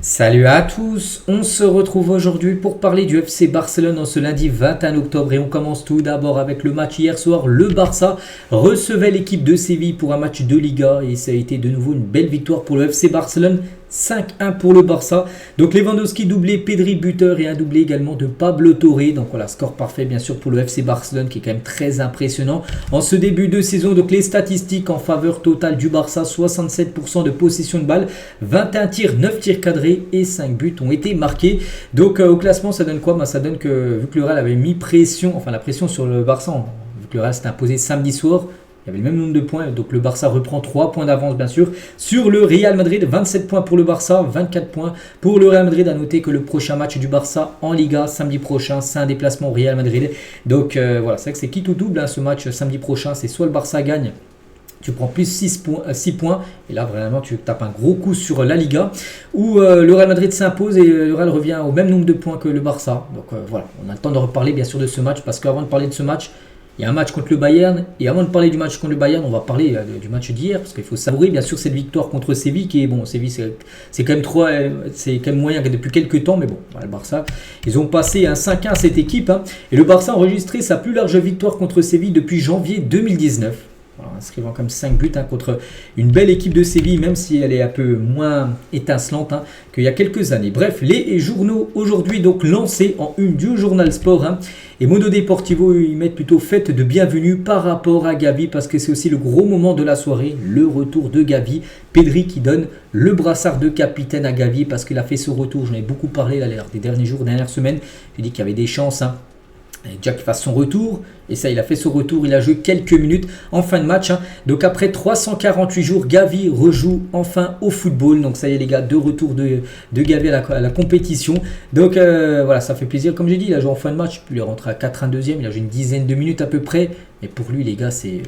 Salut à tous, on se retrouve aujourd'hui pour parler du FC Barcelone en ce lundi 21 octobre et on commence tout d'abord avec le match hier soir. Le Barça recevait l'équipe de Séville pour un match de Liga et ça a été de nouveau une belle victoire pour le FC Barcelone. 5-1 pour le Barça. Donc Lewandowski doublé, Pedri buteur et un doublé également de Pablo Torre. Donc voilà, score parfait bien sûr pour le FC Barcelone qui est quand même très impressionnant. En ce début de saison, donc les statistiques en faveur totale du Barça, 67% de possession de balle, 21 tirs, 9 tirs cadrés et 5 buts ont été marqués. Donc au classement, ça donne quoi? Ça donne que vu que le Real avait mis la pression sur le Barça, vu que le Real s'est imposé samedi soir, il y avait le même nombre de points, donc le Barça reprend 3 points d'avance bien sûr sur le Real Madrid, 27 points pour le Barça, 24 points pour le Real Madrid. À noter que le prochain match du Barça en Liga samedi prochain, c'est un déplacement au Real Madrid. Donc voilà, c'est vrai que c'est quitte ou double ce match samedi prochain, c'est soit le Barça gagne, tu prends plus 6 points et là vraiment tu tapes un gros coup sur la Liga où le Real Madrid s'impose et le Real revient au même nombre de points que le Barça. Donc voilà, on a le temps de reparler bien sûr de ce match parce qu'avant de parler de ce match, il y a un match contre le Bayern, et avant de parler du match contre le Bayern, on va parler du match d'hier, parce qu'il faut savourer bien sûr cette victoire contre Séville, qui est bon, Séville c'est quand même moyen depuis quelques temps, mais bon, le Barça, ils ont passé un 5-1 à cette équipe, et le Barça a enregistré sa plus large victoire contre Séville depuis janvier 2019. Voilà, inscrivant comme 5 buts contre une belle équipe de Séville, même si elle est un peu moins étincelante qu'il y a quelques années. Bref, les journaux aujourd'hui donc lancés en une du journal Sport. Et Mundo Deportivo, ils mettent plutôt fête de bienvenue par rapport à Gavi, parce que c'est aussi le gros moment de la soirée, le retour de Gavi. Pedri qui donne le brassard de capitaine à Gavi parce qu'il a fait ce retour. J'en ai beaucoup parlé là, les derniers jours, dernières semaines. J'ai dit qu'il y avait des chances. Déjà qu'il fasse son retour, et ça il a fait son retour, il a joué quelques minutes en fin de match. Donc après 348 jours, Gavi rejoue enfin au football. Donc ça y est les gars, de retour de Gavi à la compétition. Donc voilà, ça fait plaisir. Comme j'ai dit, il a joué en fin de match, puis il est rentré à 4-1-2e, il a joué une dizaine de minutes à peu près. Et pour lui les gars, c'est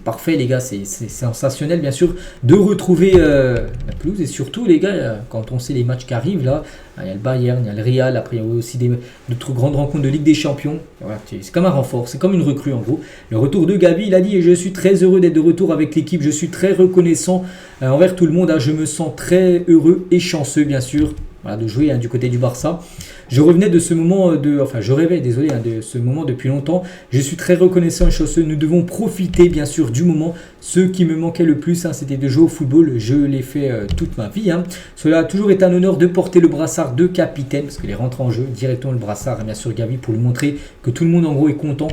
parfait les gars, c'est sensationnel bien sûr de retrouver la pelouse. Et surtout les gars, quand on sait les matchs qui arrivent là, il y a le Bayern, il y a le Real, après il y a aussi d'autres grandes rencontres de Ligue des Champions. Voilà, c'est comme un renfort, c'est comme une recrue en gros. Le retour de Gavi, il a dit: je suis très heureux d'être de retour avec l'équipe, je suis très reconnaissant envers tout le monde, je me sens très heureux et chanceux bien sûr de jouer du côté du Barça. Je revenais de ce moment je rêvais, désolé, de ce moment depuis longtemps. Je suis très reconnaissant et chanceux. Nous devons profiter bien sûr du moment. Ce qui me manquait le plus, c'était de jouer au football. Je l'ai fait toute ma vie. Cela a toujours été un honneur de porter le brassard de capitaine, parce qu'il est rentré en jeu directement le brassard, bien sûr Gavi, pour lui montrer que tout le monde en gros est content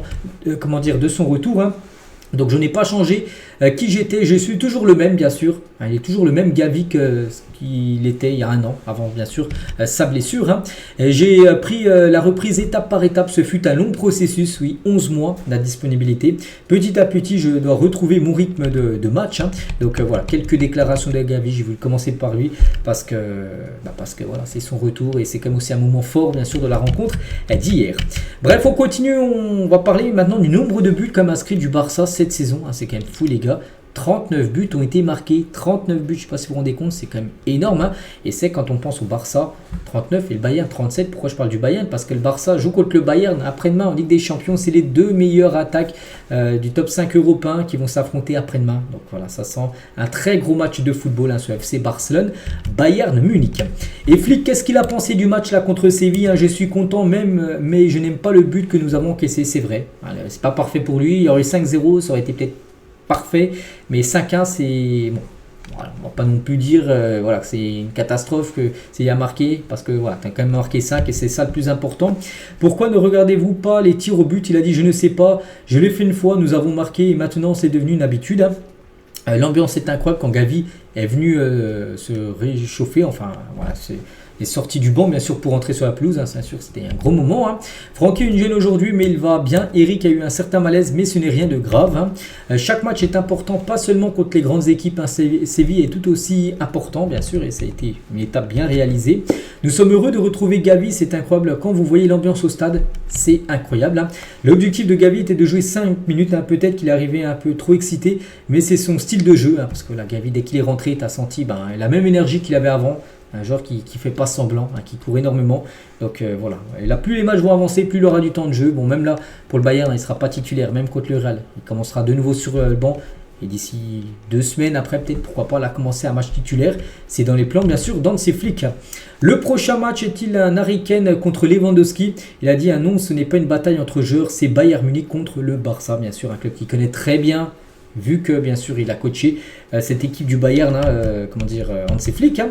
de son retour. Donc je n'ai pas changé qui j'étais, je suis toujours le même bien sûr. Il est toujours le même Gavi que ce qu'il était il y a un an, avant bien sûr sa blessure. J'ai pris la reprise étape par étape, ce fut un long processus, oui, 11 mois de disponibilité. Petit à petit, je dois retrouver mon rythme de match. Donc voilà, quelques déclarations de Gavi, j'ai voulu commencer par lui parce que voilà, c'est son retour et c'est quand même aussi un moment fort bien sûr de la rencontre d'hier. Bref, on continue, on va parler maintenant du nombre de buts comme inscrits du Barça cette saison. C'est quand même fou les gars. 39 buts ont été marqués, 39 buts, je ne sais pas si vous vous rendez compte, c'est quand même énorme. Et c'est quand on pense au Barça, 39 et le Bayern 37. Pourquoi je parle du Bayern? Parce que le Barça joue contre le Bayern après-demain en Ligue des Champions. C'est les deux meilleures attaques du top 5 européen qui vont s'affronter après-demain. Donc voilà, ça sent un très gros match de football, ce FC Barcelone, Bayern Munich. Et Flick, qu'est-ce qu'il a pensé du match là contre Séville? Je suis content même, mais je n'aime pas le but que nous avons encaissé, c'est vrai. C'est pas parfait pour lui, il y aurait 5-0, ça aurait été peut-être parfait, mais 5-1 c'est bon. Voilà, on va pas non plus dire que c'est une catastrophe que c'est à marqué, parce que voilà, tu as quand même marqué 5 et c'est ça le plus important. Pourquoi ne regardez-vous pas les tirs au but? Il a dit: je ne sais pas, je l'ai fait une fois, nous avons marqué et maintenant c'est devenu une habitude. L'ambiance est incroyable quand Gavi est venu se réchauffer, est sorti du banc bien sûr pour entrer sur la pelouse, c'est sûr c'était un gros moment. Francky une gêne aujourd'hui mais il va bien. Eric a eu un certain malaise mais ce n'est rien de grave. Chaque match est important, pas seulement contre les grandes équipes. Séville est tout aussi important bien sûr et ça a été une étape bien réalisée. Nous sommes heureux de retrouver Gavi, c'est incroyable. Quand vous voyez l'ambiance au stade, c'est incroyable. L'objectif de Gavi était de jouer 5 minutes, peut-être qu'il est arrivé un peu trop excité, mais c'est son style de jeu, parce que là, Gavi, dès qu'il est rentré, tu as senti la même énergie qu'il avait avant. Un joueur qui fait pas semblant, qui court énormément. Donc voilà. Et là, plus les matchs vont avancer, plus il aura du temps de jeu. Bon, même là, pour le Bayern, il ne sera pas titulaire, même contre le Real. Il commencera de nouveau sur le banc. Et d'ici 2 semaines après, peut-être, pourquoi pas, là, commencer un match titulaire. C'est dans les plans, bien sûr, dans ses flics. Le prochain match est-il un Harry Kane contre Lewandowski? Il a dit non, ce n'est pas une bataille entre joueurs, c'est Bayern Munich contre le Barça, bien sûr, un club qu'il connaît très bien, vu que bien sûr il a coaché cette équipe du Bayern, Hansi Flick.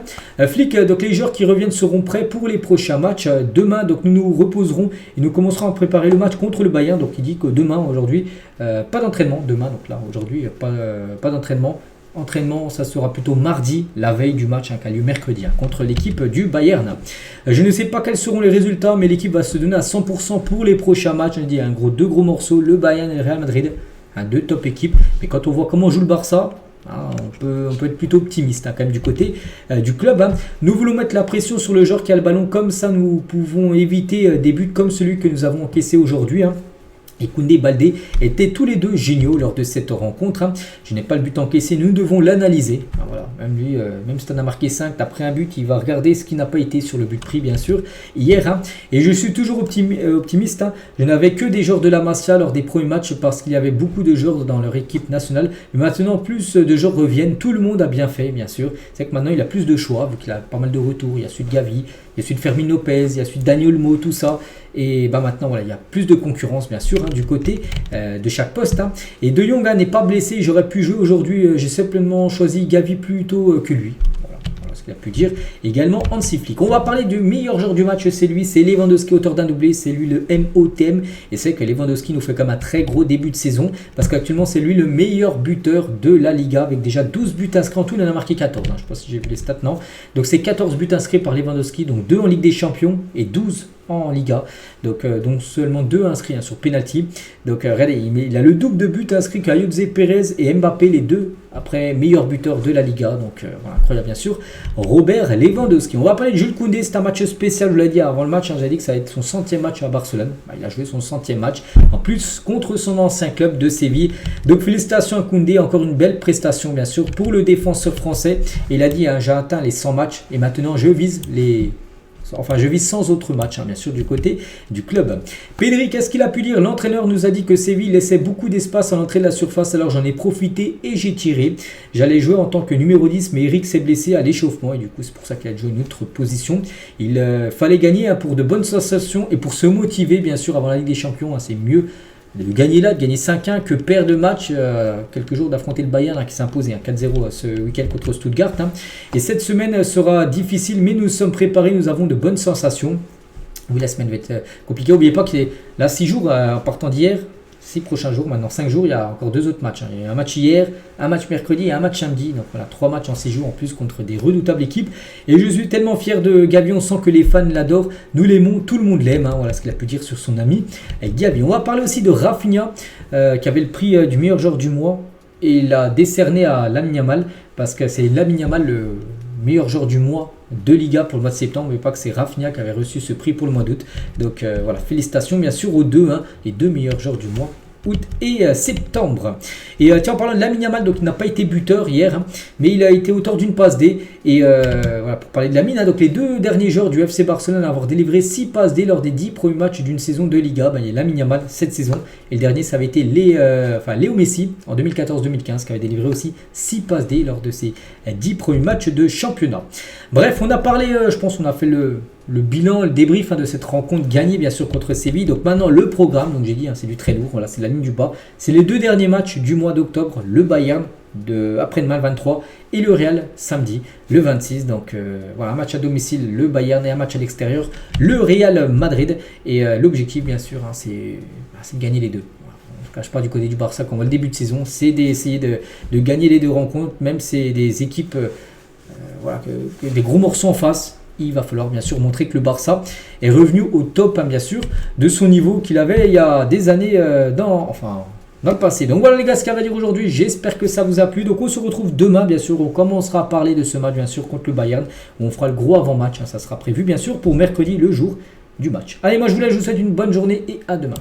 Donc les joueurs qui reviennent seront prêts pour les prochains matchs. Demain, donc nous nous reposerons et nous commencerons à préparer le match contre le Bayern. Donc il dit que demain, aujourd'hui, pas d'entraînement. Demain, donc là, aujourd'hui, pas d'entraînement. Entraînement, ça sera plutôt mardi, la veille du match qui a lieu mercredi contre l'équipe du Bayern. Je ne sais pas quels seront les résultats, mais l'équipe va se donner à 100% pour les prochains matchs. On dit deux gros morceaux, le Bayern et le Real Madrid, deux top équipes. Mais quand on voit comment joue le Barça, on peut être plutôt optimiste quand même du côté du club. Nous voulons mettre la pression sur le joueur qui a le ballon, comme ça nous pouvons éviter des buts comme celui que nous avons encaissé aujourd'hui. Et Koundé et Baldé étaient tous les deux géniaux lors de cette rencontre. Je n'ai pas le but encaissé, nous devons l'analyser. Voilà. Même lui, même si tu en as marqué 5, tu as pris un but, il va regarder ce qui n'a pas été sur le but pris, bien sûr, hier. Et je suis toujours optimiste. Je n'avais que des joueurs de la Masia lors des premiers matchs parce qu'il y avait beaucoup de joueurs dans leur équipe nationale. Mais maintenant, plus de joueurs reviennent. Tout le monde a bien fait, bien sûr. C'est que maintenant, il a plus de choix, vu qu'il a pas mal de retours. Il y a celui de Gavi, il y a celui de Fermin Lopez, il y a celui de Daniel Olmo, tout ça. Et maintenant, voilà, il y a plus de concurrence, bien sûr, du côté de chaque poste. Et De Jong n'est pas blessé, j'aurais pu jouer aujourd'hui. J'ai simplement choisi Gavi plutôt que lui. Voilà ce qu'il a pu dire. Également, Hansi Flick. On va parler du meilleur joueur du match, c'est lui, c'est Lewandowski, auteur d'un doublé, c'est lui le MOTM. Et c'est que Lewandowski nous fait comme un très gros début de saison, parce qu'actuellement, c'est lui le meilleur buteur de la Liga, avec déjà 12 buts inscrits en tout, il en a marqué 14. Je ne sais pas si j'ai vu les stats, non. Donc c'est 14 buts inscrits par Lewandowski, donc 2 en Ligue des Champions et 12 en Liga, donc seulement 2 inscrits sur penalty. Donc regardez, il a le double de buts inscrits qu'à José Pérez et Mbappé, les deux après meilleur buteur de la Liga. Donc voilà, incroyable bien sûr. Robert Lewandowski. On va parler de Jules Koundé, c'est un match spécial, je l'ai dit avant le match, j'avais dit que ça va être son 100e match à Barcelone. Il a joué son 100e match, en plus contre son ancien club de Séville. Donc félicitations à Koundé, encore une belle prestation bien sûr pour le défenseur français. Il a dit, j'ai atteint les 100 matchs et maintenant je vise je vis sans autre match, bien sûr, du côté du club. Pedri, qu'est-ce qu'il a pu dire? L'entraîneur nous a dit que Séville laissait beaucoup d'espace à l'entrée de la surface, alors j'en ai profité et j'ai tiré. J'allais jouer en tant que numéro 10, mais Eric s'est blessé à l'échauffement et du coup, c'est pour ça qu'il a joué une autre position. Il fallait gagner pour de bonnes sensations et pour se motiver, bien sûr, avant la Ligue des Champions. C'est mieux de gagner là, de gagner 5-1 que perdre de match quelques jours d'affronter le Bayern qui s'est imposé 4-0 ce week-end contre Stuttgart. Et cette semaine sera difficile, mais nous sommes préparés, nous avons de bonnes sensations. Oui, la semaine va être compliquée. N'oubliez pas qu'il est là 6 jours en partant d'hier. 6 prochains jours, maintenant 5 jours, il y a encore 2 autres matchs. Il y a un match hier, un match mercredi et un match samedi. Donc voilà, 3 matchs en 6 jours en plus contre des redoutables équipes. Et je suis tellement fier de Gavi, on sent que les fans l'adorent. Nous l'aimons, tout le monde l'aime. Voilà ce qu'il a pu dire sur son ami Gavi. On va parler aussi de Rafinha qui avait le prix du meilleur joueur du mois. Et il l'a décerné à Lamine Yamal parce que c'est Lamine Yamal le meilleur joueur du mois de Liga pour le mois de septembre, mais pas que c'est Rafinha qui avait reçu ce prix pour le mois d'août. Donc voilà, félicitations bien sûr aux deux, les 2 meilleurs joueurs du mois, août et septembre. Et tiens, en parlant de Lamine Yamal, donc il n'a pas été buteur hier, mais il a été auteur d'une passe D. Et voilà, pour parler de Lamine, donc les 2 derniers joueurs du FC Barcelone à avoir délivré 6 passes D lors des 10 premiers matchs d'une saison de Liga, il y a Lamine Yamal cette saison, et le dernier ça avait été Léo Messi en 2014-2015 qui avait délivré aussi 6 passes D lors de ses 10 premiers matchs de championnat. Bref, on a parlé, je pense qu'on a fait le bilan, le débrief de cette rencontre gagnée bien sûr contre Séville. Donc maintenant le programme, donc j'ai dit c'est du très lourd, voilà, c'est la ligne du bas. C'est les 2 derniers matchs du mois d'octobre, le Bayern après-demain le 23 et le Real samedi le 26. Donc voilà, un match à domicile le Bayern et un match à l'extérieur le Real Madrid. Et l'objectif bien sûr c'est de gagner les 2. Je ne cache pas du côté du Barça qu'on voit le début de saison, c'est d'essayer de gagner les 2 rencontres, même si c'est des équipes des gros morceaux en face. Il va falloir bien sûr montrer que le Barça est revenu au top, bien sûr, de son niveau qu'il avait il y a des années dans le passé. Donc voilà les gars, ce qu'il y a à dire aujourd'hui. J'espère que ça vous a plu. Donc on se retrouve demain, bien sûr. On commencera à parler de ce match, bien sûr, contre le Bayern. On fera le gros avant-match. Ça sera prévu, bien sûr, pour mercredi, le jour du match. Allez, moi je vous laisse. Je vous souhaite une bonne journée et à demain.